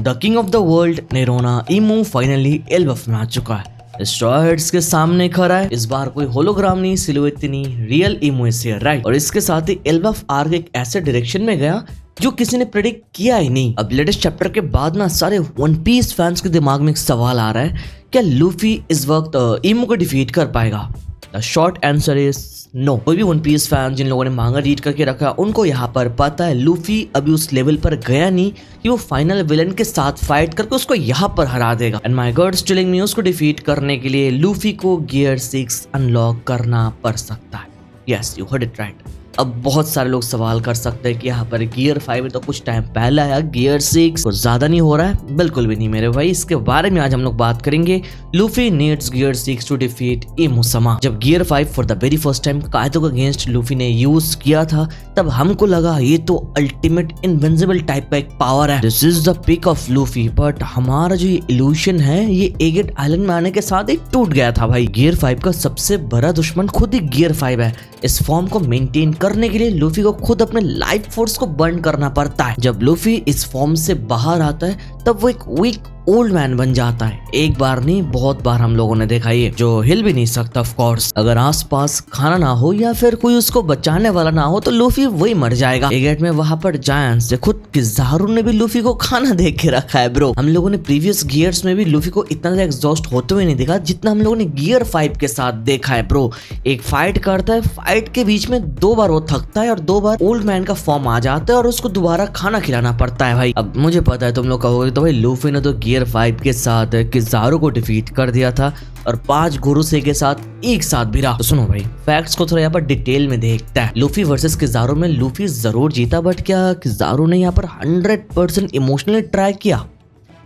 The king of the world Nerona Imu finally Elbaf में आ चुका है। स्ट्रॉयड्स के सामने खड़ा है। इस बार कोई होलोग्राम नहीं, सिलुएट नहीं, real emu is here, right. और इसके साथ ही एल्बफ आर्क एक ऐसे डायरेक्शन में गया जो किसी ने प्रेडिक्ट किया ही नहीं। अब लेटेस्ट चैप्टर के बाद ना सारे वन पीस फैंस के दिमाग में एक सवाल आ रहा है, क्या लूफी इस वक्त इमू को डिफीट कर पाएगा? The short answer is no. कोई भी वन पीस फैन जिन लोगों ने मांगा रीड करके रखा उनको यहाँ पर पता है लूफी अभी उस लेवल पर गया नहीं कि वो फाइनल विलन के साथ फाइट करके उसको यहाँ पर हरा देगा। And my God telling me उसको डिफीट करने के लिए लूफी को गियर 6 अनलॉक करना पड़ सकता है। Yes, you heard it right. अब बहुत सारे लोग सवाल कर सकते हैं कि यहाँ पर गियर 5 तो कुछ टाइम पहले आया, गियर 6 कुछ ज्यादा नहीं हो रहा है? बिल्कुल भी नहीं मेरे भाई। इसके बारे में आज हम लोग बात करेंगे। Luffy needs gear 6 to defeat Imu sama. जब gear 5 for the very first time Kaido के अगेंस्ट लूफी ने यूज किया था तब हमको लगा ये तो अल्टीमेट इनविंसिबल टाइप का एक पावर है, this is the peak of Luffy. But हमारा जो ये इल्यूशन है ये एगेट आइलैंड में आने के साथ ही टूट गया था भाई। गियर 5 का सबसे बड़ा दुश्मन खुद ही गियर 5 है। इस फॉर्म को मेंटेन करने के लिए लूफी को खुद अपने लाइफ फोर्स को बर्न करना पड़ता है। जब लूफी इस फॉर्म से बाहर आता है तब वो एक वीक ओल्ड मैन बन जाता है। एक बार नहीं बहुत बार हम लोगों ने देखा ये, जो हिल भी नहीं सकता ऑफ कोर्स। अगर आसपास खाना ना हो या फिर कोई उसको बचाने वाला ना हो तो लूफी वही मर जाएगा। एगेट में वहां पर जायंट्स से खुद किज़ारू ने भी लूफी को खाना दे के रखा है ब्रो। हम लोगों ने प्रीवियस गियर्स में भी लूफी को इतना ज्यादा एग्जॉस्ट होते हुए नहीं देखा जितना हम लोगों ने गियर 5 के साथ देखा है ब्रो। एक फाइट करता है, फाइट के बीच में 2 बार वो थकता है और 2 बार ओल्ड मैन का फॉर्म आ जाता है और उसको दोबारा खाना खिलाना पड़ता है भाई। अब मुझे पता है तुम लोग कहोगे तो भाई लूफी ने तो गियर 5 के साथ किज़ारू को डिफीट कर दिया था और 5 गुरुसे के साथ एक साथ भी रहा। तो सुनो भाई, फैक्ट्स को थोड़ा यहाँ पर डिटेल में देखता है। लूफी वर्सेस किज़ारू में लूफी जरूर जीता, बट क्या किज़ारू ने यहाँ पर 100% इमोशनली ट्राई किया?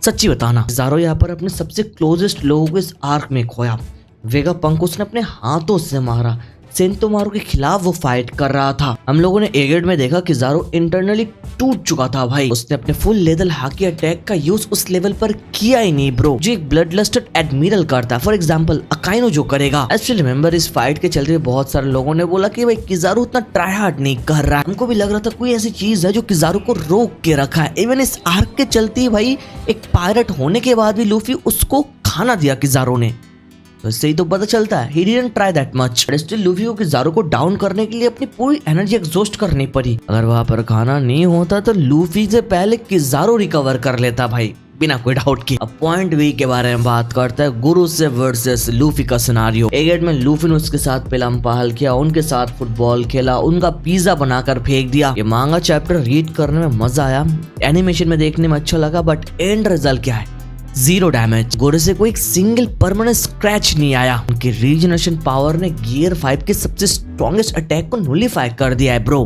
सच्ची बताना। किज़ारू यहाँ पर अपने सबसे क्लोजेस्ट लोगों को इस आर्क में खोया। वेगा पंक उसने अपने हाथों से मारा। सेंतोमारू के खिलाफ वो फाइट कर रहा था। हम लोगों ने एगेट में देखा कि किज़ारू इंटरनली टूट चुका था भाई। उसने अपने फुल लेदल हाकी अटैक का यूज उस लेवल पर किया ही नहीं ब्रो, जो एक ब्लड लस्टेड एडमिरल करता है। फॉर एग्जांपल अकाइनो जो करेगा। आई स्टिल रिमेंबर इस फाइट के चलते बहुत सारे लोगों ने बोला कि भाई किज़ारू उतना ट्राई हार्ड नहीं कर रहा है। हमको भी लग रहा था कोई ऐसी चीज है जो किज़ारू को रोक के रखा है। इवन इस आर्क के चलते भाई एक पायरेट होने के बाद भी लूफी उसको खाना दिया किज़ारू ने। तो इससे ही तो पता चलता है he didn't try that much, but still Luffy को किज़ारू को डाउन करने के लिए अपनी पूरी एनर्जी एग्जॉस्ट करनी पड़ी। अगर वहां पर खाना नहीं होता तो लूफी से पहले किज़ारू रिकवर कर लेता भाई, बिना कोई डाउट के। अब पॉइंट बी के बारे में बात करता है, गुरु से वर्सेस लूफी का सिनारियो। एगेट में लूफी ने उसके साथ पिलम पहल किया, उनके साथ फुटबॉल खेला, उनका पिज्जा बनाकर फेंक दिया। ये मांगा चैप्टर रीड करने में मजा आया, एनिमेशन में देखने में अच्छा लगा, बट एंड रिजल्ट क्या है? 0 डैमेज। गोरे को एक सिंगल परमानेंट स्क्रैच नहीं आया। उनकी रीजनरेशन पावर ने गियर 5 के सबसे स्ट्रॉन्गेस्ट अटैक को नुलिफाई कर दिया है ब्रो।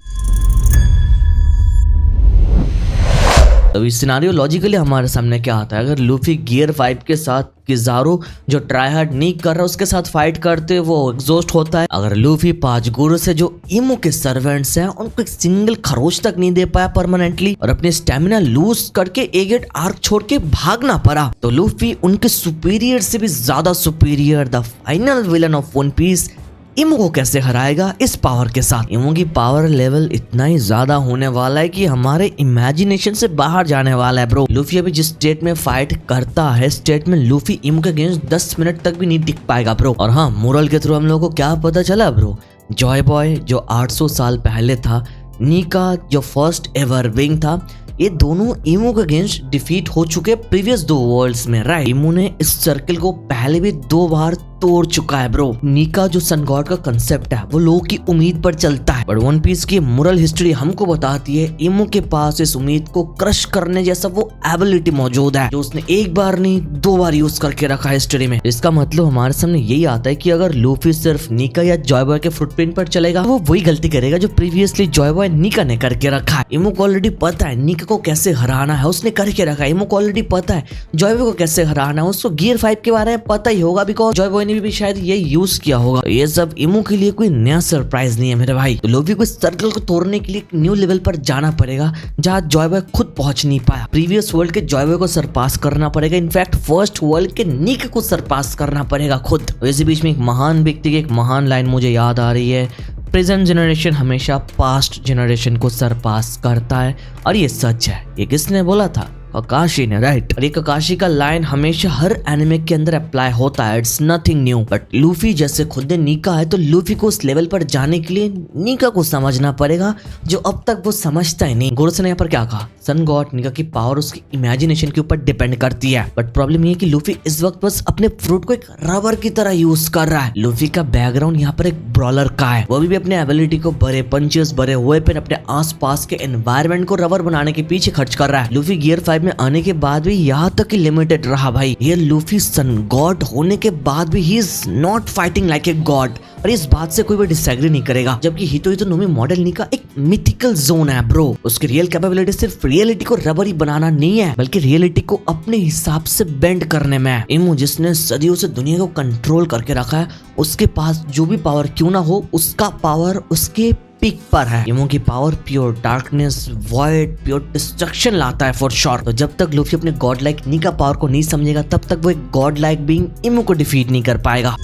तो इस सिनारियो लॉजिकली हमारे सामने क्या आता है? अगर लूफी गियर 5 के साथ किज़ारू जो ट्राई हार्ड नहीं कर रहा उसके साथ फाइट करते वो एग्जॉस्ट होता है। अगर लूफी 5 गुरु से जो इमू के सर्वेंट्स हैं उनको एक सिंगल खरोच तक नहीं दे पाया परमानेंटली और अपने स्टेमिना लूज करके एगेट आर्क छोड़ के भागना पड़ा, तो लूफी उनके सुपीरियर से भी ज्यादा superior the final villain of One Piece Imu को कैसे हराएगा इस पावर के साथ? इमू की पावर लेवल इतना ही ज्यादा होने वाला है कि हमारे इमेजिनेशन से बाहर जाने वाला है ब्रो। लूफी अभी जिस स्टेट में फाइट करता है स्टेट में लूफी इमू के अगेंस्ट 10 मिनट तक भी नहीं टिक पाएगा ब्रो। और हाँ, मोरल के थ्रू हम लोगों को क्या पता चला ब्रो? जॉय बॉय जो 800 साल पहले था, नीका जो फर्स्ट एवर विंग था, ये दोनों इमू के अगेंस्ट डिफीट हो चुके प्रीवियस 2 वर्ल्ड्स में, राइट। इमू ने इस सर्कल को पहले भी 2 बार तोड़ चुका है ब्रो। नीका जो सन गॉड का कंसेप्ट है वो लोगों की उम्मीद पर चलता है, बट वन पीस की मोरल हिस्ट्री हमको बताती है इमू के पास इस उम्मीद को क्रश करने जैसा वो एबिलिटी मौजूद है जो उसने एक बार नहीं 2 बार यूज करके रखा है हिस्ट्री में। इसका मतलब हमारे सामने यही आता है कि अगर लूफी सिर्फ नीका या जॉय बॉय के फुटप्रिंट पर चलेगा वो वही गलती करेगा जो प्रीवियसली जॉय बॉय नीका ने करके रखा है। इमू को ऑलरेडी पता है नीका को कैसे हराना है, उसने करके रखा है। इमू को ऑलरेडी पता है जॉय बॉय को कैसे हराना है, उसको गियर 5 के बारे में पता ही होगा बिकॉज जॉय बॉय ने भी शायद ये यूज किया होगा। ये सब इमू के लिए कोई नया सरप्राइज नहीं है मेरे भाई। तो लूफी को इस सर्कल को तोड़ने के लिए एक न्यू लेवल पर जाना पड़ेगा जहाँ जॉय बॉय खुद पहुंच नहीं पाया। प्रीवियस वर्ल्ड के जॉय बॉय को सरपास करना पड़ेगा, इनफैक्ट फर्स्ट वर्ल्ड के नीक को सरपास करना पड़ेगा खुद। इसी बीच में एक महान व्यक्ति की एक महान लाइन मुझे याद आ रही है, प्रेजेंट जनरेशन हमेशा पास्ट जनरेशन को सरपास करता है, और ये सच है। ये किसने बोला था? ककाशी ने, राइट। और ये ककाशी का लाइन हमेशा हर एनिमे के अंदर अप्लाई होता है, it's nothing new. But Luffy जैसे खुद ने नीका है तो लूफी को उस लेवल पर जाने के लिए नीका को समझना पड़ेगा, जो अब तक वो समझता ही नहीं। गोरोसे ने यहाँ पर क्या कहा, सन गॉड नीका की पावर उसकी इमेजिनेशन के ऊपर डिपेंड करती है। बट प्रॉब्लम ये है कि लूफी इस वक्त बस अपने फ्रूट को एक रबर की तरह यूज कर रहा है। लूफी का बैकग्राउंड यहाँ पर एक ब्रॉलर का है, वो भी अपने एबिलिटी को बड़े पंचेस, बड़े वेपन, अपने आसपास के एनवायरनमेंट को रबर बनाने के पीछे खर्च कर रहा है। लूफी गियर 5 में आने के बाद भी यहाँ तक ही लिमिटेड रहा भाई। ये लूफी सन गॉड होने के बाद भी he is not fighting like a god, और इस बात से कोई भी डिसएग्री नहीं करेगा। जबकि हितोहितो नोमी मॉडल नीका एक मिथिकल जोन है ब्रो। उसकी रियल कैपेबिलिटी सिर्फ रियलिटी को रबरी बनाना नहीं है, बल्कि रियलिटी को अपने हिसाब से बेंड करने में है। इमू जिसने सदियों से दुनिया को कंट्रोल करके रखा है, उसके पास जो भी पावर क्यों ना हो, उसका पावर उसके पीक पर है। इमो की power pure darkness, void, pure destruction लाता है फॉर श्योर। तो जब तक लूफी अपने गॉड लाइक नीका पावर को नहीं समझेगा, तब तक वो एक गॉड लाइक बीइंग इमो को डिफीट नहीं कर पाएगा।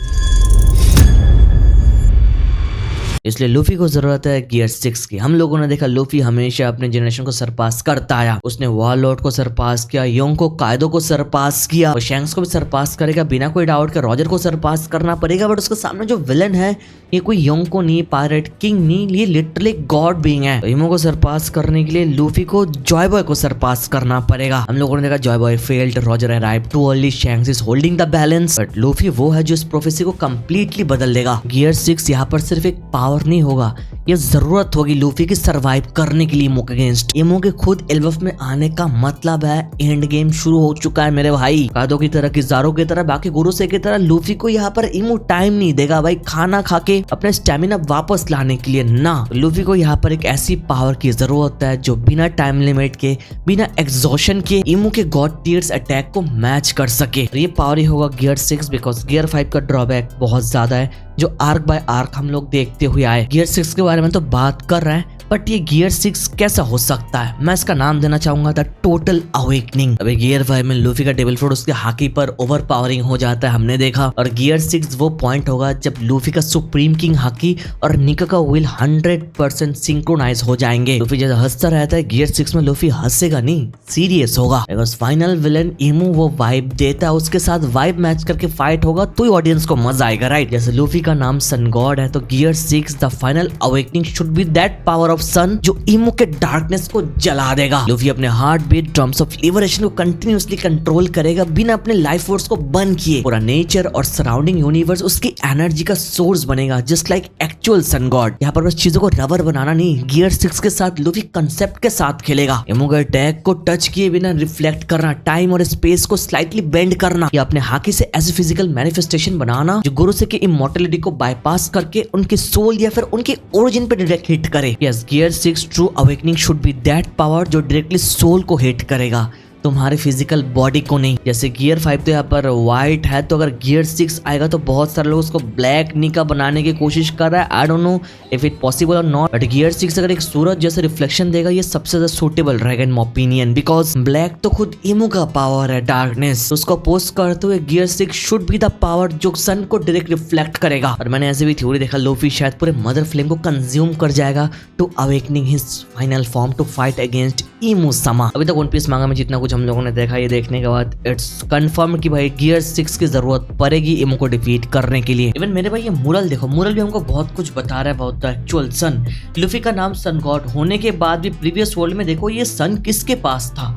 इसलिए लूफी को जरूरत है गियर 6 की। हम लोगों ने देखा लूफी हमेशा अपने जनरेशन को सरपास करता आया। उसने वॉरलॉर्ड को सरपास किया, योंग को, कायदो को सरपास किया, और शैंक्स को भी सरपास करेगा बिना कोई डाउट के। रॉजर को सरपास करना पड़ेगा, बट उसके सामने जो विलन है ये कोई योंग को नहीं, पायरेट किंग नहीं, ये लिटरली गॉड बीइंग है। तो इमो को सरपास करने के लिए लूफी को जॉय बॉय को सरपास करना पड़ेगा। हम लोगों ने देखा Joy boy failed, Roger arrived too early, shanks is holding the balance, but Luffy वो है जो इस प्रोफेसी को कंप्लीटली बदल देगा। गियर 6 यहाँ पर सिर्फ एक पावर नहीं होगा, ये जरूरत होगी लूफी की सरवाइव करने के लिए इमो के अगेंस्ट। इमो के खुद एल्बफ में आने का मतलब है एंड गेम शुरू हो चुका है मेरे भाई। कादो की तरह, किजारो की तरह, बाकी गोरोसे की तरह लूफी को यहाँ पर इमो टाइम नहीं देगा भाई खाना खा के अपने स्टेमिना वापस लाने के लिए ना। लूफी को यहाँ पर एक ऐसी पावर की जरूरत है जो बिना टाइम लिमिट के, बिना एग्जॉशन के इमो के गॉड टीयर्स अटैक को मैच कर सके। ये पावर ही होगा गियर 6, बिकॉज गियर 5 का ड्रॉबैक बहुत ज्यादा है जो आर्क बाय आर्क हम लोग देखते हुए आए। गियर 6 के बारे में तो बात कर रहे हैं, बट ये गियर 6 कैसा हो सकता है, मैं इसका नाम देना चाहूंगा द टोटल अवेकनिंग। अबे गियर 5 में लूफी का टेबल फ्रूट उसके हाकी पर ओवर पावरिंग हो जाता है, हमने देखा। और गियर 6 वो पॉइंट होगा जब लूफी का सुप्रीम किंग हाकी और निका का विल 100% सिंक्रोनाइज हो जाएंगे। लूफी जैसा हंसता रहता है, गियर 6 में लूफी हंसेगा नहीं, सीरियस होगा। बिकॉज फाइनल विलन इमू वो वाइब देता है, उसके साथ वाइब मैच करके फाइट होगा तो ही ऑडियंस को मजा आएगा, राइट। जैसे लूफी का नाम सन गॉड है, तो gear 6 the final awakening should be that power of sun जो इमो के डार्कनेस को जला देगा। लूफी अपने heart beat, drums of liberation को कंटिन्यूअसली कंट्रोल करेगा बिना अपने लाइफ फोर्स को बंद किए। पूरा नेचर और सराउंडिंग यूनिवर्स उसकी एनर्जी का सोर्स बनेगा, just like actual Sun God. यहाँ पर बस चीजों को रबर बनाना नहीं, गियर 6 के साथ लूफी कंसेप्ट के साथ खेलेगा। इमो के अटैक को टच किए बिना रिफ्लेक्ट करना, टाइम और स्पेस को स्लाइटली बेंड करना, या अपने हाकी से ऐसे फिजिकल मैनिफेस्टेशन बनाना जो गोरोसे के इमॉर्टलिटी को बाईपास करके उनके सोल या फिर उनके ओरिजिन पे डायरेक्ट हिट करे। Yes, gear 6 true awakening should be that power जो डायरेक्टली सोल को हिट करेगा, तुम्हारे फिजिकल बॉडी को नहीं। जैसे गियर 5 तो यहाँ पर व्हाइट है, तो अगर गियर 6 आएगा तो बहुत सारे लोग उसको ब्लैक निका बनाने की कोशिश कर रहा है। I don't know if it possible और नॉट, बट गियर 6 अगर एक सूरज जैसे रिफ्लेक्शन देगा, ये सबसे ज्यादा सूटेबल रहेगा in my opinion, because black तो खुद इमो का पावर है, डार्कनेस। उसको अपोज करते हुए gear 6 should be the power जो सन को डायरेक्ट रिफ्लेक्ट करेगा। और मैंने ऐसे भी थ्योरी देखा, लूफी शायद पूरे मदर फ्लेम को कंज्यूम कर जाएगा to awakening his final form to fight against Imu समा। अभी तक वन पीस मांगा में जितना कुछ हम लोगों ने देखा, ये देखने के बाद इट्स कंफर्म कि भाई गियर 6 की जरूरत पड़ेगी इमो को डिफीट करने के लिए। इवन मेरे भाई ये मुरल देखो, मुरल भी हमको बहुत कुछ बता रहा है about the actual sun. Luffy का नाम सन गॉड होने के बाद भी प्रीवियस वर्ल्ड में देखो ये सन किसके पास था,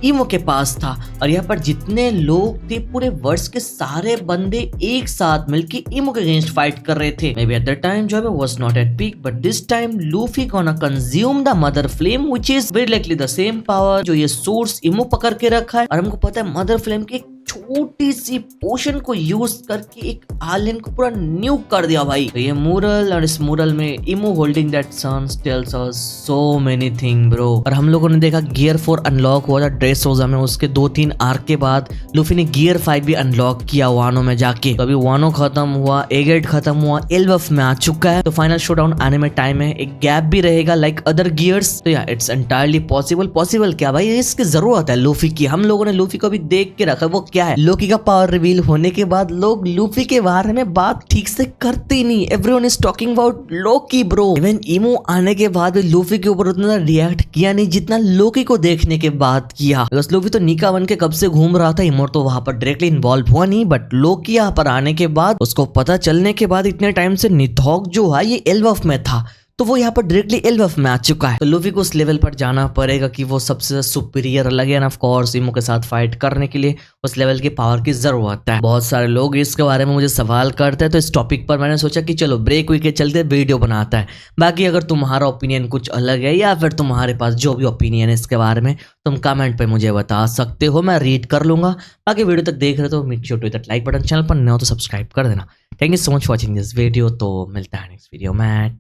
इमो के पास था। और यहाँ पर जितने लोग थे पूरे वर्ष के सारे बंदे एक साथ मिलके इमो के अगेंस्ट फाइट कर रहे थे। Maybe at that time Joy was not at peak, but this time Luffy gonna consume the mother flame, which is very likely the same power जो ये सोर्स इमो पकड़ के रखा है। और हमको पता है मदर फ्लेम की छोटी सी पोशन को यूज करके एक आलियन को पूरा न्यूक कर दिया भाई। तो ये मुरल, और इस मुरल में Imu holding that sun tells us so many thing bro. और हम लोगों ने देखा गियर 4 अनलॉक हुआ था ड्रेसरोसा में, उसके 2-3 आर्क के बाद लूफी ने गियर 5 भी अनलॉक किया वानो में जाके। तो अभी वानो खत्म हुआ, एगेट खत्म हुआ, एल्बफ में आ चुका है। तो फाइनल शोडाउन आने में टाइम है, एक गैप भी रहेगा लाइक अदर गियर्स। तो या इट्स एंटायरली पॉसिबल। पॉसिबल क्या भाई, इसकी जरूरत है लूफी की। हम लोगों ने लूफी को भी देख के रखा, वो क्या किया है। लोकी का पावर रिवील होने के बाद लोग लूफी के बारे में बात ठीक से करते ही नहीं। Everyone is talking about Loki bro. Even Imu आने के बाद भी लूफी के ऊपर उतना रिएक्ट किया नहीं जितना लोकी को देखने के बाद किया। बस लूफी तो निका बन के कब से घूम रहा था, इमो तो वहां पर डायरेक्टली इन्वॉल्व हुआ नहीं, बट लोकी यहाँ पर आने के बाद उसको पता चलने के बाद इतने टाइम से निथॉक जो है ये एल्बफ में था, तो वो यहाँ पर डायरेक्टली एल्बफ में आ चुका है। तो लूफी को उस लेवल पर जाना पड़ेगा कि वो सबसे सुपीरियर लगे ना, ऑफ कोर्स इमो के साथ फाइट करने के लिए उस लेवल की पावर की जरूरत है। बहुत सारे लोग इसके बारे में मुझे सवाल करते हैं, तो इस टॉपिक पर मैंने सोचा कि चलो ब्रेक वीक के चलते वीडियो बनाता है। बाकी अगर तुम्हारा ओपिनियन कुछ अलग है या फिर तुम्हारे पास जो भी ओपिनियन है इसके बारे में, तुम कमेंट पे मुझे बता सकते हो, मैं रीड कर लूंगा। बाकी वीडियो तक देख रहे हो तो make sure to hit that like button, channel पर नए हो तो सब्सक्राइब कर देना। Thank you so much for watching this video. तो मिलता है नेक्स्ट वीडियो में।